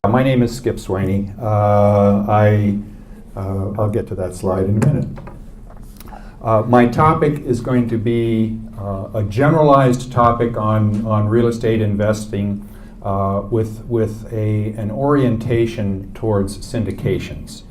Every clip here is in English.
My name is Skip Swaney. I'll get to that slide in a minute. My topic is going to be a generalized topic on real estate investing with an orientation towards syndications.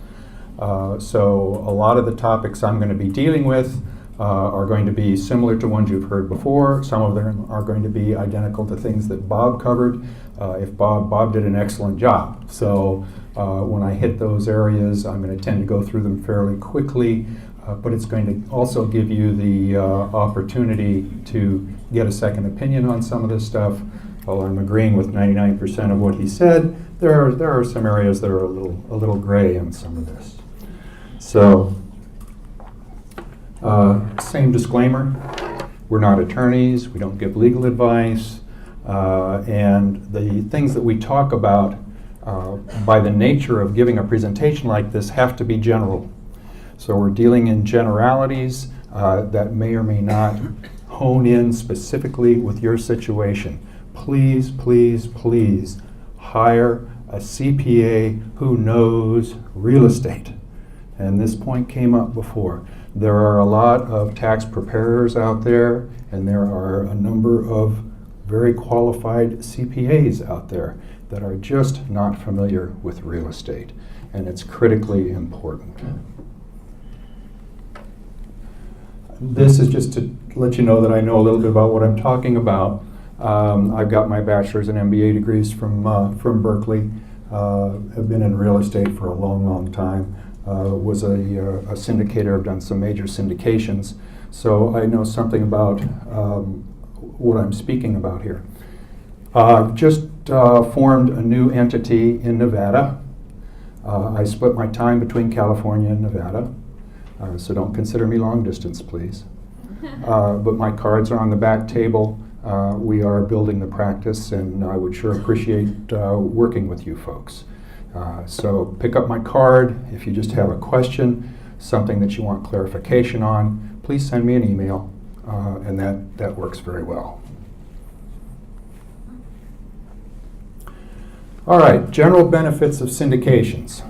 So a lot of the topics I'm going to be dealing with are going to be similar to ones you've heard before. Some of them are going to be identical to things that Bob covered. If Bob did an excellent job. So when I hit those areas, I'm going to tend to go through them fairly quickly, but it's going to also give you the opportunity to get a second opinion on some of this stuff. While I'm agreeing with 99% of what he said, there are some areas that are a little gray on some of this. So, same disclaimer, we're not attorneys, we don't give legal advice, and the things that we talk about by the nature of giving a presentation like this have to be general. So we're dealing in generalities that may or may not hone in specifically with your situation. Please, please, please hire a CPA who knows real estate. And this point came up before. There are a lot of tax preparers out there, and there are a number of very qualified CPAs out there that are just not familiar with real estate, and it's critically important. This is just to let you know that I know a little bit about what I'm talking about. I've got my bachelor's and MBA degrees from Berkeley. Have been in real estate for a long, long time. Was a syndicator. I've done some major syndications, so I know something about what I'm speaking about here. I've just formed a new entity in Nevada. I split my time between California and Nevada, so don't consider me long distance, please. But my cards are on the back table. We are building the practice, and I would sure appreciate working with you folks. So pick up my card. If you just have a question, something that you want clarification on, please send me an email, and that works very well. All right, general benefits of syndications.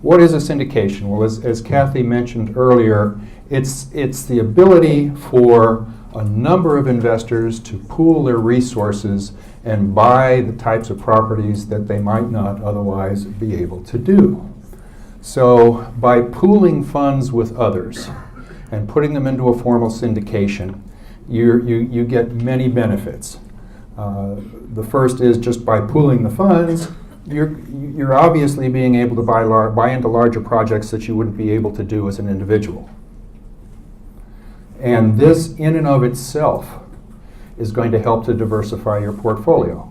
What is a syndication? Well, as Kathy mentioned earlier, it's the ability for a number of investors to pool their resources and buy the types of properties that they might not otherwise be able to do. So by pooling funds with others and putting them into a formal syndication, you get many benefits. The first is just by pooling the funds, you're obviously being able to buy into larger projects that you wouldn't be able to do as an individual. And this in and of itself is going to help to diversify your portfolio.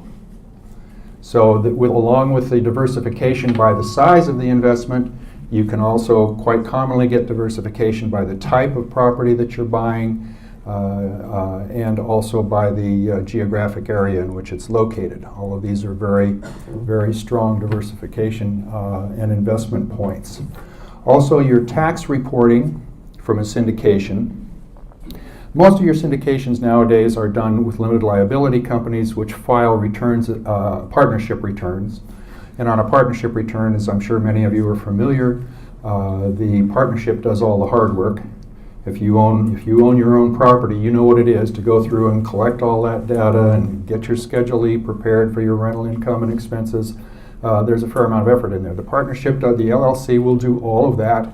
So that along with the diversification by the size of the investment, you can also quite commonly get diversification by the type of property that you're buying, and also by the geographic area in which it's located. All of these are very, very strong diversification and investment points. Also, your tax reporting from a syndication. Most of your syndications nowadays are done with limited liability companies which file returns, partnership returns. And on a partnership return, as I'm sure many of you are familiar, the partnership does all the hard work. If you own your own property, you know what it is to go through and collect all that data and get your Schedule E prepared for your rental income and expenses. There's a fair amount of effort in there. The partnership, the LLC, will do all of that.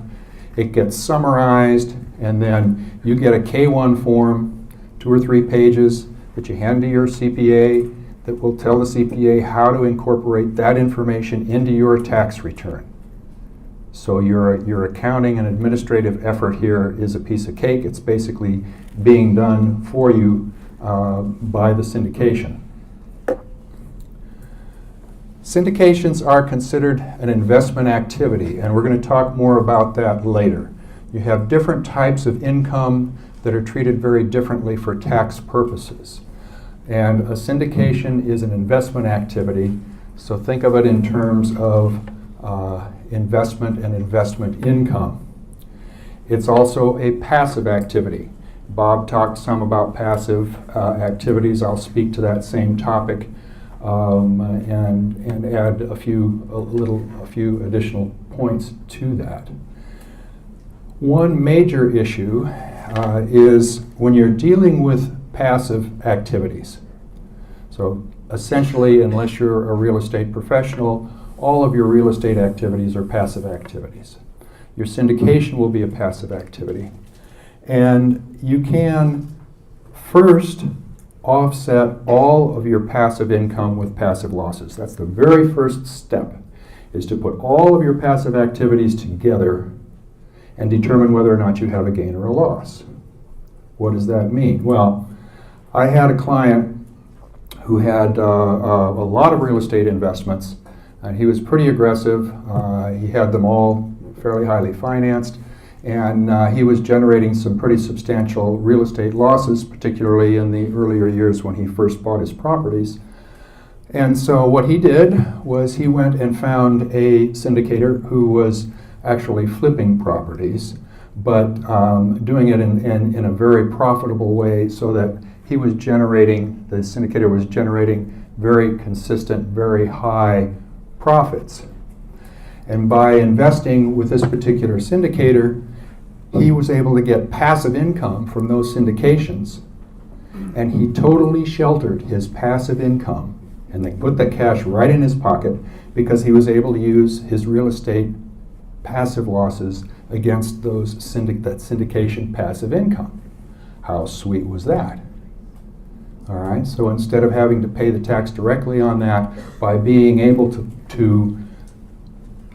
It gets summarized, and then you get a K-1 form, 2 or 3 pages, that you hand to your CPA that will tell the CPA how to incorporate that information into your tax return. So your accounting and administrative effort here is a piece of cake. It's basically being done for you by the syndication. Syndications are considered an investment activity, and we're going to talk more about that later. You have different types of income that are treated very differently for tax purposes. And a syndication is an investment activity, so think of it in terms of investment and investment income. It's also a passive activity. Bob talked some about passive activities. I'll speak to that same topic. and add a few additional points to that. One major issue is when you're dealing with passive activities. So essentially, unless you're a real estate professional, all of your real estate activities are passive activities. Your syndication will be a passive activity. And you can first offset all of your passive income with passive losses. That's the very first step, is to put all of your passive activities together and determine whether or not you have a gain or a loss. What does that mean? Well, I had a client who had a lot of real estate investments, and he was pretty aggressive. He had them all fairly highly financed, and he was generating some pretty substantial real estate losses, particularly in the earlier years when he first bought his properties. And so what he did was he went and found a syndicator who was actually flipping properties, but doing it in a very profitable way, so that the syndicator was generating very consistent, very high profits. And by investing with this particular syndicator, he was able to get passive income from those syndications, and he totally sheltered his passive income, and they put the cash right in his pocket because he was able to use his real estate passive losses against that syndication passive income. How sweet was that? All right, so instead of having to pay the tax directly on that, by being able to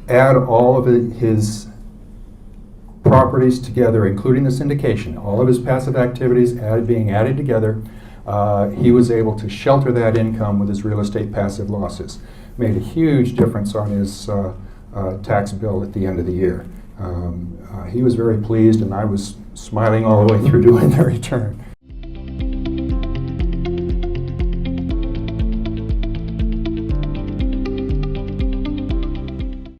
add all of his properties together, including the syndication, all of his passive activities being added together, he was able to shelter that income with his real estate passive losses. Made a huge difference on his tax bill at the end of the year. He was very pleased, and I was smiling all the way through doing the return.